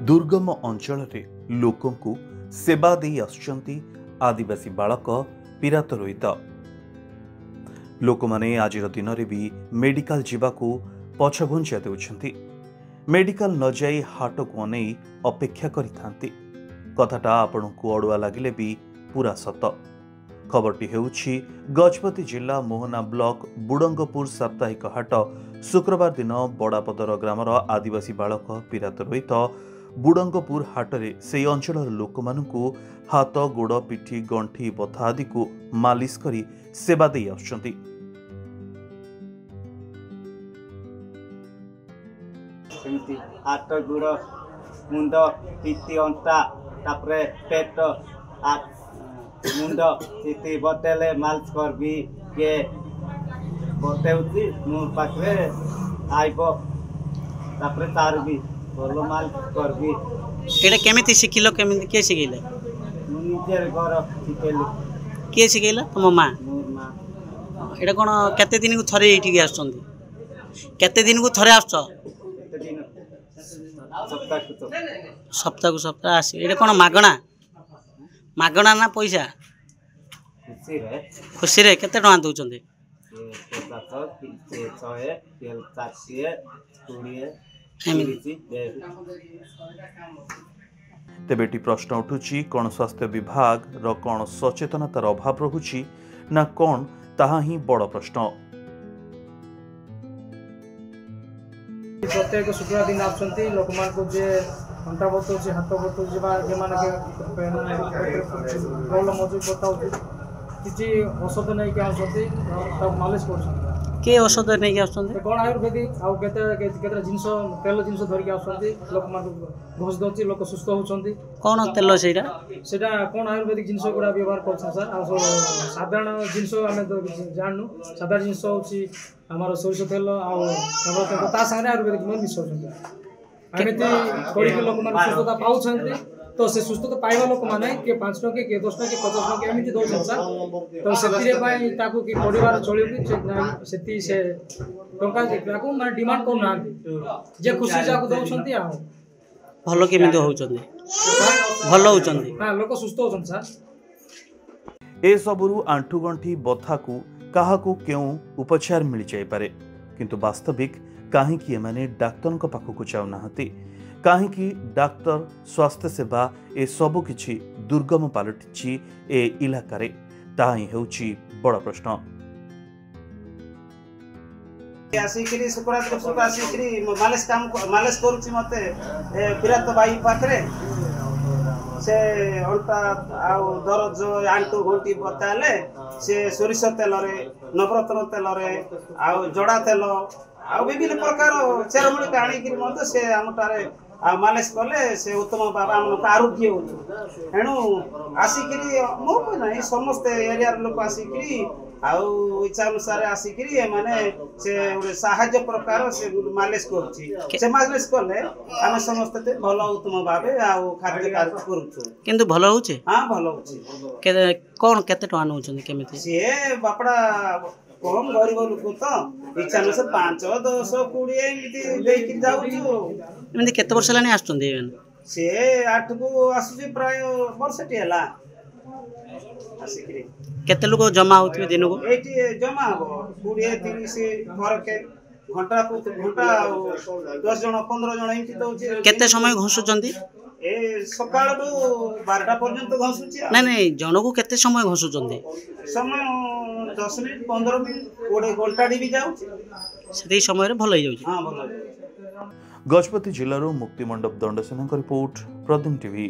दुर्गम अंचल लोकंकु सेवा दे आसुचंती आदिवासी बालक पीरात रोहित। लोक माने आज दिन में भी मेडिकल जीवाकू पछघुंचा देउछंती। मेडिकल न जाई हाट को अनै अपेक्षा करिथांती। कथाटा आपनकु अड़ुआ लागिले भी पूरा सत। खबरटी हेउछि गजपति जिला मोहना ब्लॉक बुडंगपुर साप्ताहिक हाट शुक्रवार दिन बड़ापदर ग्रामर आदिवासी बालक पीरात रोहित बुडंगपुर हाटरे से अंचल लोक मानकु हाथ गोड़ पिठी गंठी बथा आदि को मालिश करी सेवा दे आछंती। हाथ गोड़ मुंड पिठी अंटा तापरे पेट मुंड पिठी बतेले मालिश करबी के बतेउची मो पाखरे आइबो तापरे तार भी बोलो माल करबी। एटा केमिति शिखिलो केमिति के शिखिले मु निजेर घर शिखेली। के शिखेला तुम मां? मोर मां। एटा कोन केते दिन को थरे एठी के आछंती? केते दिन को थरे आछो? केते दिन सप्ताह को सप्ताह आसी। एटा कोन मागणा मागणा ना पैसा? खुशी रे केते टका दउचंती? तेबेटी प्रश्न उठुची कौन स्वास्थ्य विभाग रो कौन सचेतनतार अभाव रहुची ना कौन ताहा ही बड़ प्रश्न। प्रत्येक शुक्रवार दिन आसुचंती लोक मान को जे घंटा बतौची हाथ बतौची बा जे मान के प्रॉब्लम होची बताउची किछि औषध नै के आसुचंती तब मालिश करछन। के औषध नै के आसुचंती? कोन आयुर्वेदिक आ केते जिंस तेल जिंस धरि के आसुचंती लोक मान घोष दोची लोक सुस्त होचंती। कोन तेल सेटा? सेटा कोन आयुर्वेदिक जिंस गुडा व्यवहार करछन सर। आ साधारण जिंस हमें जाननु साधारण जिंस होची हमार सोरिष तेल आ नवरत्न ता संगे आयुर्वेदिक में मिसौचंती। एमिति कोड़ी के लोक मान सुस्तता पाउछंती तो से सुस्तता पाइबा लोक माने के 5 टका के 10 टका के 50 टका एमिति दोछन सर। तो सेतिरे पई ताकू की परिवार चलिबी सेति से टका ताकू माने डिमांड को नांती जे खुशी जाकू दोछंती आ भलो केमिति होउचंती? भलो होउचंती। हां लोक सुस्त होछन सर। ए सबुरु आंठू गंठी बथा को काहाकू केउ उपचार मिल जाय पारे किंतु वास्तविक काहेकि एमाने डाक्टर को पाखकू जाउ नाहती। काहेकि डाक्टर स्वास्थ्य सेवा ए सबु किछि दुर्गम पालटिछि ए इलाकारे ताहा ही हेउछि बड़ प्रश्न। आसिकरी शुक्रवार आसिकरी मालिश करूछि मते पीरात भाई पाखरे से अंटा आउ दरज आंटू घंटी बताले से सोरिष तेल रे नवरत्न तेल रे आउ जड़ा तेल आउ विभिन्न प्रकार चेरमुड़ी का आनी मत से आमटारे मालिश कले से उत्तम बाबा हम आरोग्य हो एणु आसिकरी मो नहीं समस्त एरिया लोक आसिकरी आउ इच्छा अनुसार आसिकरी माने से साहाय्य प्रकार से मालिश करूची से मालिश कले हम समस्त भलो उत्तम भाबे आउ खाद्य कार्य करूछु। किंतु भलो होचे? हां भलो होची। के कोन केते टका नउछन केमिति? से बापड़ा कम गरीब लोक तो इच्छा अनुसार 5 10 20 एमिति देकी जाउछु। एमिति केते वर्ष लानी आछुंदी? से 8 को आसुची प्राय वर्षटी हला आसिकरी। केते लोक जमा होतबे दिन को? एटी जमा हो 20 30 घर के घंटा को घंटा 10 जण 15 जण एमिति दउची। केते समय घसुचंती? ए सकाळ रो 12टा पर्यंत घसुची। नै नै जण को केते समय घसुचंती? समय 10 मिनिट 15 मिनिट 20 घंटा डी भी जाउची। सेती समय रे भलो हो जाउची। हां भलो हो जाउची। गजपति जिल्लारो मुक्ति मंडप दंडसेना रिपोर्ट प्रदीप टीवी।